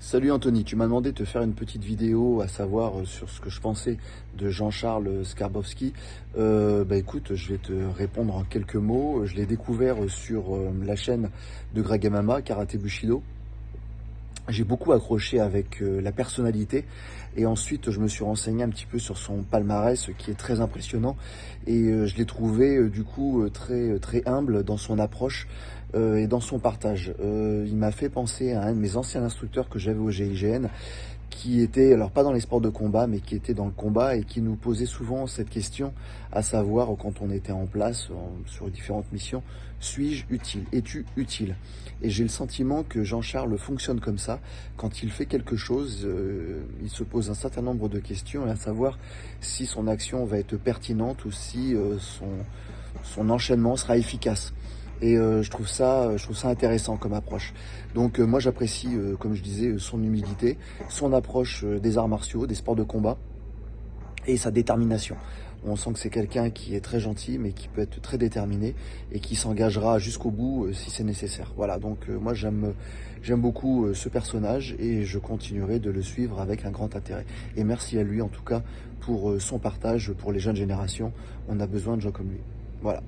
Salut Anthony, tu m'as demandé de te faire une petite vidéo à savoir sur ce que je pensais de Jean-Charles Skarbowski. Écoute, je vais te répondre en quelques mots. Je l'ai découvert sur la chaîne de Greg MMA, Karaté Bushido. J'ai beaucoup accroché avec la personnalité et ensuite je me suis renseigné un petit peu sur son palmarès qui est très impressionnant et je l'ai trouvé très humble dans son approche et dans son partage. Il m'a fait penser à un de mes anciens instructeurs que j'avais au GIGN qui était, alors pas dans les sports de combat, mais qui était dans le combat et qui nous posait souvent cette question, à savoir quand on était en place sur différentes missions, suis-je utile? Es-tu utile? Et j'ai le sentiment que Jean-Charles fonctionne comme ça. Quand il fait quelque chose, il se pose un certain nombre de questions, à savoir si son action va être pertinente ou si son enchaînement sera efficace. Et je trouve ça intéressant comme approche. Donc moi j'apprécie, comme je disais, son humilité, son approche des arts martiaux, des sports de combat et sa détermination. On sent que c'est quelqu'un qui est très gentil, mais qui peut être très déterminé et qui s'engagera jusqu'au bout si c'est nécessaire. Voilà, donc moi j'aime beaucoup ce personnage et je continuerai de le suivre avec un grand intérêt. Et merci à lui en tout cas pour son partage pour les jeunes générations. On a besoin de gens comme lui. Voilà.